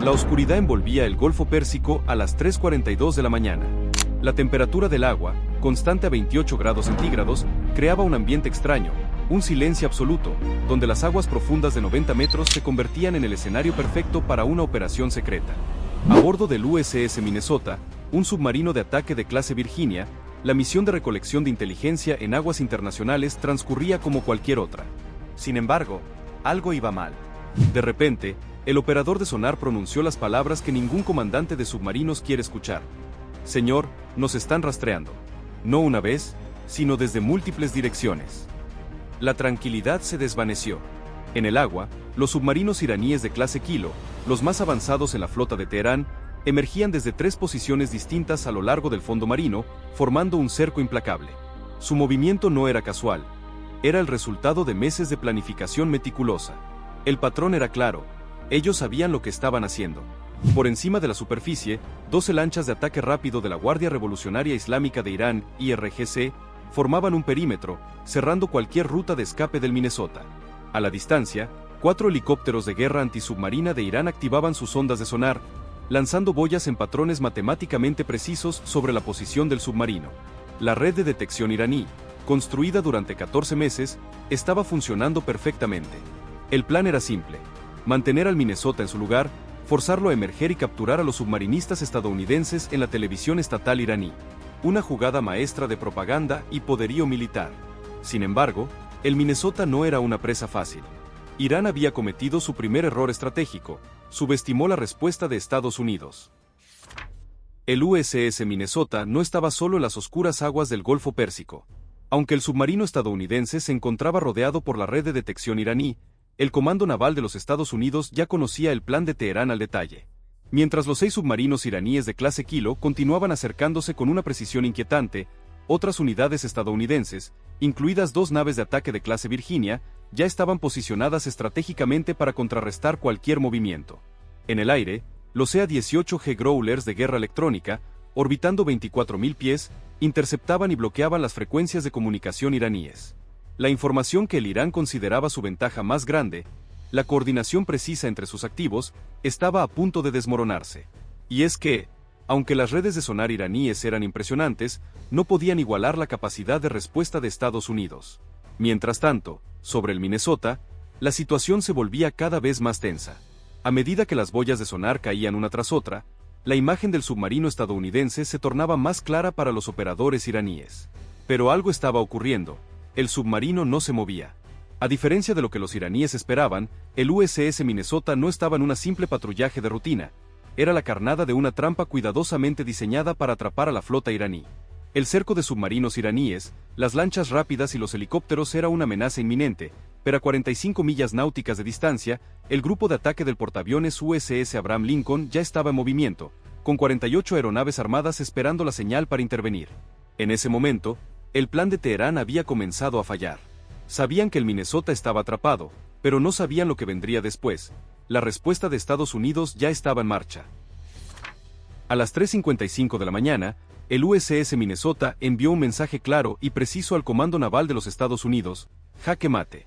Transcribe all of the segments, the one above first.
La oscuridad envolvía el Golfo Pérsico a las 3:42 de la mañana. La temperatura del agua, constante a 28 grados centígrados, creaba un ambiente extraño, un silencio absoluto, donde las aguas profundas de 90 metros se convertían en el escenario perfecto para una operación secreta. A bordo del USS Minnesota, un submarino de ataque de clase Virginia, la misión de recolección de inteligencia en aguas internacionales transcurría como cualquier otra. Sin embargo, algo iba mal. De repente, el operador de sonar pronunció las palabras que ningún comandante de submarinos quiere escuchar. Señor, nos están rastreando. No una vez, sino desde múltiples direcciones. La tranquilidad se desvaneció. En el agua, los submarinos iraníes de clase Kilo, los más avanzados en la flota de Teherán, emergían desde 3 posiciones distintas a lo largo del fondo marino, formando un cerco implacable. Su movimiento no era casual. Era el resultado de meses de planificación meticulosa. El patrón era claro. Ellos sabían lo que estaban haciendo. Por encima de la superficie, 12 lanchas de ataque rápido de la Guardia Revolucionaria Islámica de Irán, IRGC, formaban un perímetro, cerrando cualquier ruta de escape del Minnesota. A la distancia, 4 helicópteros de guerra antisubmarina de Irán activaban sus ondas de sonar, lanzando boyas en patrones matemáticamente precisos sobre la posición del submarino. La red de detección iraní, construida durante 14 meses, estaba funcionando perfectamente. El plan era simple: mantener al Minnesota en su lugar, forzarlo a emerger y capturar a los submarinistas estadounidenses en la televisión estatal iraní. Una jugada maestra de propaganda y poderío militar. Sin embargo, el Minnesota no era una presa fácil. Irán había cometido su primer error estratégico: subestimó la respuesta de Estados Unidos. El USS Minnesota no estaba solo en las oscuras aguas del Golfo Pérsico. Aunque el submarino estadounidense se encontraba rodeado por la red de detección iraní, el Comando Naval de los Estados Unidos ya conocía el plan de Teherán al detalle. Mientras los 6 submarinos iraníes de clase Kilo continuaban acercándose con una precisión inquietante, otras unidades estadounidenses, incluidas 2 naves de ataque de clase Virginia, ya estaban posicionadas estratégicamente para contrarrestar cualquier movimiento. En el aire, los EA-18G Growlers de guerra electrónica, orbitando 24.000 pies, interceptaban y bloqueaban las frecuencias de comunicación iraníes. La información que el Irán consideraba su ventaja más grande, la coordinación precisa entre sus activos, estaba a punto de desmoronarse. Y es que, aunque las redes de sonar iraníes eran impresionantes, no podían igualar la capacidad de respuesta de Estados Unidos. Mientras tanto, sobre el Minnesota, la situación se volvía cada vez más tensa. A medida que las boyas de sonar caían una tras otra, la imagen del submarino estadounidense se tornaba más clara para los operadores iraníes. Pero algo estaba ocurriendo. El submarino no se movía. A diferencia de lo que los iraníes esperaban, el USS Minnesota no estaba en un simple patrullaje de rutina. Era la carnada de una trampa cuidadosamente diseñada para atrapar a la flota iraní. El cerco de submarinos iraníes, las lanchas rápidas y los helicópteros era una amenaza inminente, pero a 45 millas náuticas de distancia, el grupo de ataque del portaaviones USS Abraham Lincoln ya estaba en movimiento, con 48 aeronaves armadas esperando la señal para intervenir. En ese momento, el plan de Teherán había comenzado a fallar. Sabían que el Minnesota estaba atrapado, pero no sabían lo que vendría después. La respuesta de Estados Unidos ya estaba en marcha. A las 3:55 de la mañana, el USS Minnesota envió un mensaje claro y preciso al Comando Naval de los Estados Unidos: jaque mate.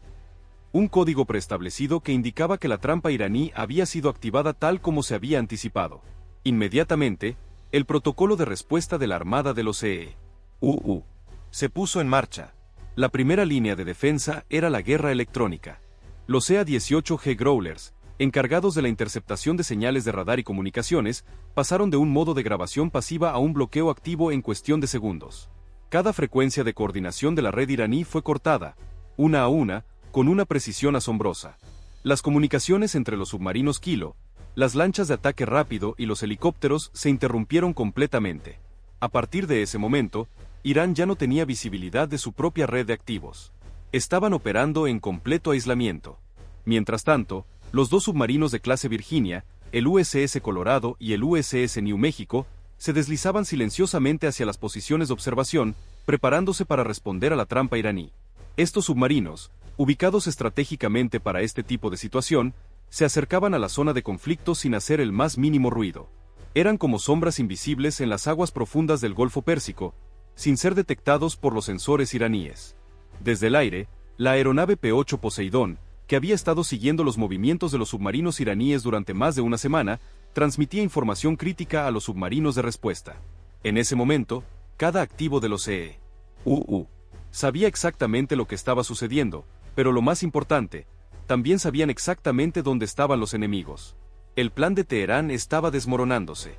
Un código preestablecido que indicaba que la trampa iraní había sido activada tal como se había anticipado. Inmediatamente, el protocolo de respuesta de la Armada de los EA-UU se puso en marcha. La primera línea de defensa era la guerra electrónica. Los EA-18G Growlers, encargados de la interceptación de señales de radar y comunicaciones, pasaron de un modo de grabación pasiva a un bloqueo activo en cuestión de segundos. Cada frecuencia de coordinación de la red iraní fue cortada, una a una, con una precisión asombrosa. Las comunicaciones entre los submarinos Kilo, las lanchas de ataque rápido y los helicópteros se interrumpieron completamente. A partir de ese momento, Irán ya no tenía visibilidad de su propia red de activos. Estaban operando en completo aislamiento. Mientras tanto, los 2 submarinos de clase Virginia, el USS Colorado y el USS New Mexico, se deslizaban silenciosamente hacia las posiciones de observación, preparándose para responder a la trampa iraní. Estos submarinos, ubicados estratégicamente para este tipo de situación, se acercaban a la zona de conflicto sin hacer el más mínimo ruido. Eran como sombras invisibles en las aguas profundas del Golfo Pérsico, sin ser detectados por los sensores iraníes. Desde el aire, la aeronave P-8 Poseidón, que había estado siguiendo los movimientos de los submarinos iraníes durante más de una semana, transmitía información crítica a los submarinos de respuesta. En ese momento, cada activo de los EEUU sabía exactamente lo que estaba sucediendo, pero lo más importante, también sabían exactamente dónde estaban los enemigos. El plan de Teherán estaba desmoronándose.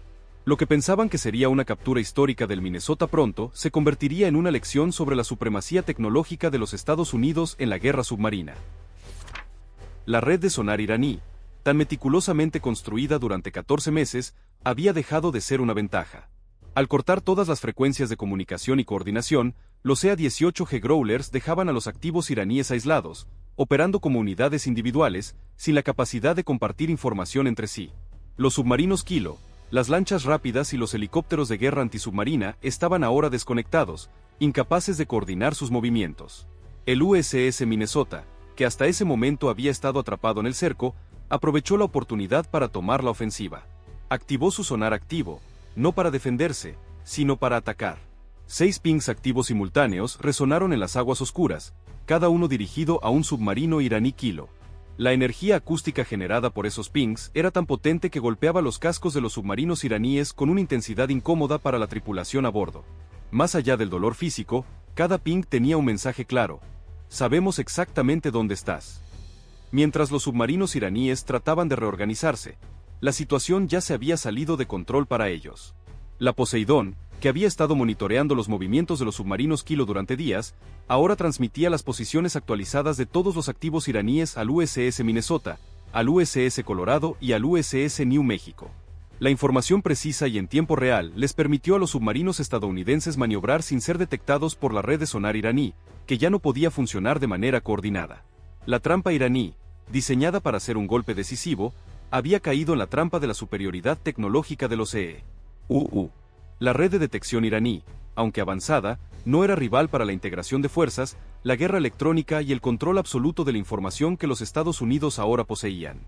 Lo que pensaban que sería una captura histórica del Minnesota pronto se convertiría en una lección sobre la supremacía tecnológica de los Estados Unidos en la guerra submarina. La red de sonar iraní, tan meticulosamente construida durante 14 meses, había dejado de ser una ventaja. Al cortar todas las frecuencias de comunicación y coordinación, los EA-18G Growlers dejaban a los activos iraníes aislados, operando como unidades individuales, sin la capacidad de compartir información entre sí. Los submarinos Kilo, las lanchas rápidas y los helicópteros de guerra antisubmarina estaban ahora desconectados, incapaces de coordinar sus movimientos. El USS Minnesota, que hasta ese momento había estado atrapado en el cerco, aprovechó la oportunidad para tomar la ofensiva. Activó su sonar activo, no para defenderse, sino para atacar. 6 pings activos simultáneos resonaron en las aguas oscuras, cada uno dirigido a un submarino iraní Kilo. La energía acústica generada por esos pings era tan potente que golpeaba los cascos de los submarinos iraníes con una intensidad incómoda para la tripulación a bordo. Más allá del dolor físico, cada ping tenía un mensaje claro: sabemos exactamente dónde estás. Mientras los submarinos iraníes trataban de reorganizarse, la situación ya se había salido de control para ellos. La Poseidón, que había estado monitoreando los movimientos de los submarinos Kilo durante días, ahora transmitía las posiciones actualizadas de todos los activos iraníes al USS Minnesota, al USS Colorado y al USS New Mexico. La información precisa y en tiempo real les permitió a los submarinos estadounidenses maniobrar sin ser detectados por la red de sonar iraní, que ya no podía funcionar de manera coordinada. La trampa iraní, diseñada para ser un golpe decisivo, había caído en la trampa de la superioridad tecnológica de los EEUU. La red de detección iraní, aunque avanzada, no era rival para la integración de fuerzas, la guerra electrónica y el control absoluto de la información que los Estados Unidos ahora poseían.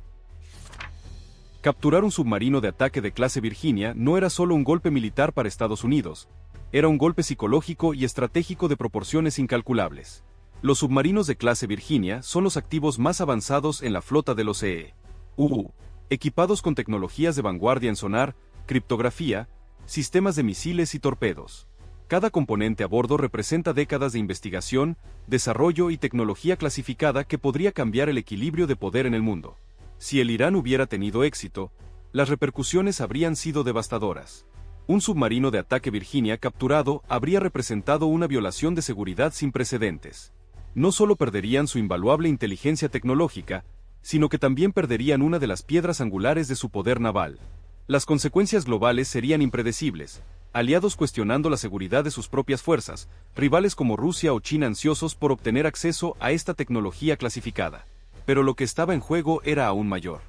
Capturar un submarino de ataque de clase Virginia no era solo un golpe militar para Estados Unidos, era un golpe psicológico y estratégico de proporciones incalculables. Los submarinos de clase Virginia son los activos más avanzados en la flota de los EEUU, equipados con tecnologías de vanguardia en sonar, criptografía, sistemas de misiles y torpedos. Cada componente a bordo representa décadas de investigación, desarrollo y tecnología clasificada que podría cambiar el equilibrio de poder en el mundo. Si el Irán hubiera tenido éxito, las repercusiones habrían sido devastadoras. Un submarino de ataque Virginia capturado habría representado una violación de seguridad sin precedentes. No solo perderían su invaluable inteligencia tecnológica, sino que también perderían una de las piedras angulares de su poder naval. Las consecuencias globales serían impredecibles, aliados cuestionando la seguridad de sus propias fuerzas, rivales como Rusia o China ansiosos por obtener acceso a esta tecnología clasificada. Pero lo que estaba en juego era aún mayor.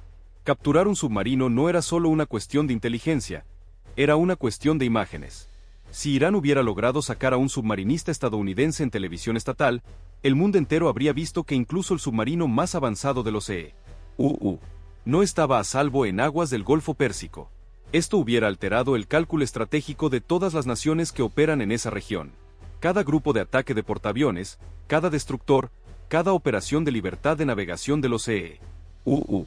Capturar un submarino no era solo una cuestión de inteligencia, era una cuestión de imágenes. Si Irán hubiera logrado sacar a un submarinista estadounidense en televisión estatal, el mundo entero habría visto que incluso el submarino más avanzado de los EEUU no estaba a salvo en aguas del Golfo Pérsico. Esto hubiera alterado el cálculo estratégico de todas las naciones que operan en esa región. Cada grupo de ataque de portaaviones, cada destructor, cada operación de libertad de navegación de los EEUU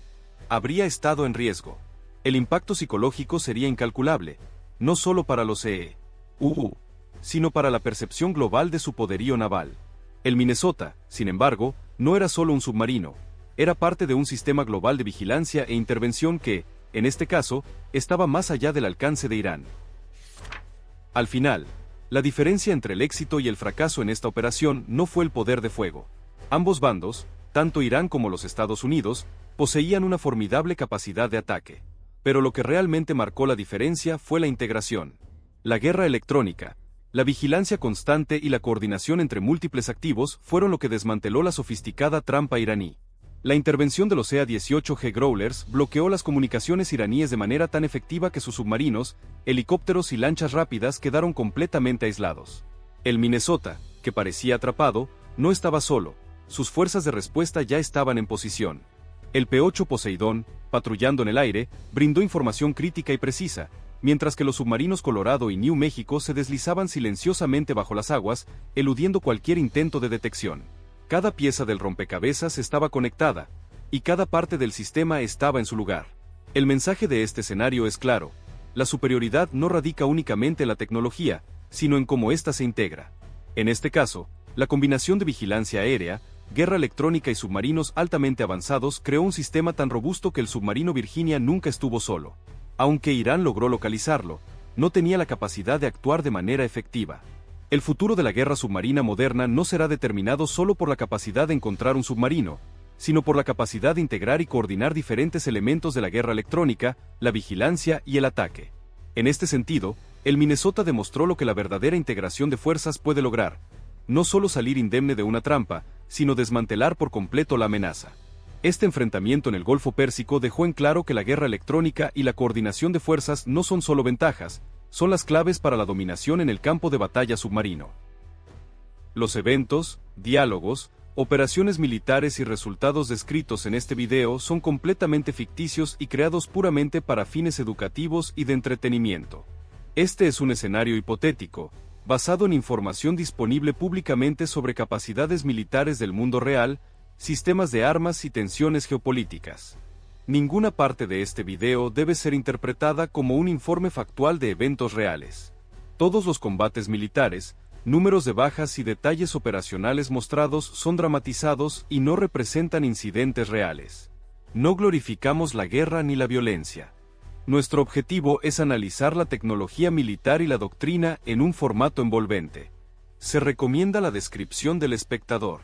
habría estado en riesgo. El impacto psicológico sería incalculable, no solo para los EEUU, sino para la percepción global de su poderío naval. El Minnesota, sin embargo, no era solo un submarino, era parte de un sistema global de vigilancia e intervención que, en este caso, estaba más allá del alcance de Irán. Al final, la diferencia entre el éxito y el fracaso en esta operación no fue el poder de fuego. Ambos bandos, tanto Irán como los Estados Unidos, poseían una formidable capacidad de ataque. Pero lo que realmente marcó la diferencia fue la integración. La guerra electrónica, la vigilancia constante y la coordinación entre múltiples activos fueron lo que desmanteló la sofisticada trampa iraní. La intervención de los EA-18G Growlers bloqueó las comunicaciones iraníes de manera tan efectiva que sus submarinos, helicópteros y lanchas rápidas quedaron completamente aislados. El Minnesota, que parecía atrapado, no estaba solo, sus fuerzas de respuesta ya estaban en posición. El P-8 Poseidón, patrullando en el aire, brindó información crítica y precisa, mientras que los submarinos Colorado y New Mexico se deslizaban silenciosamente bajo las aguas, eludiendo cualquier intento de detección. Cada pieza del rompecabezas estaba conectada, y cada parte del sistema estaba en su lugar. El mensaje de este escenario es claro: la superioridad no radica únicamente en la tecnología, sino en cómo ésta se integra. En este caso, la combinación de vigilancia aérea, guerra electrónica y submarinos altamente avanzados creó un sistema tan robusto que el submarino Virginia nunca estuvo solo. Aunque Irán logró localizarlo, no tenía la capacidad de actuar de manera efectiva. El futuro de la guerra submarina moderna no será determinado solo por la capacidad de encontrar un submarino, sino por la capacidad de integrar y coordinar diferentes elementos de la guerra electrónica, la vigilancia y el ataque. En este sentido, el Minnesota demostró lo que la verdadera integración de fuerzas puede lograr: no solo salir indemne de una trampa, sino desmantelar por completo la amenaza. Este enfrentamiento en el Golfo Pérsico dejó en claro que la guerra electrónica y la coordinación de fuerzas no son solo ventajas, son las claves para la dominación en el campo de batalla submarino. Los eventos, diálogos, operaciones militares y resultados descritos en este video son completamente ficticios y creados puramente para fines educativos y de entretenimiento. Este es un escenario hipotético, basado en información disponible públicamente sobre capacidades militares del mundo real, sistemas de armas y tensiones geopolíticas. Ninguna parte de este video debe ser interpretada como un informe factual de eventos reales. Todos los combates militares, números de bajas y detalles operacionales mostrados son dramatizados y no representan incidentes reales. No glorificamos la guerra ni la violencia. Nuestro objetivo es analizar la tecnología militar y la doctrina en un formato envolvente. Se recomienda la descripción del espectador.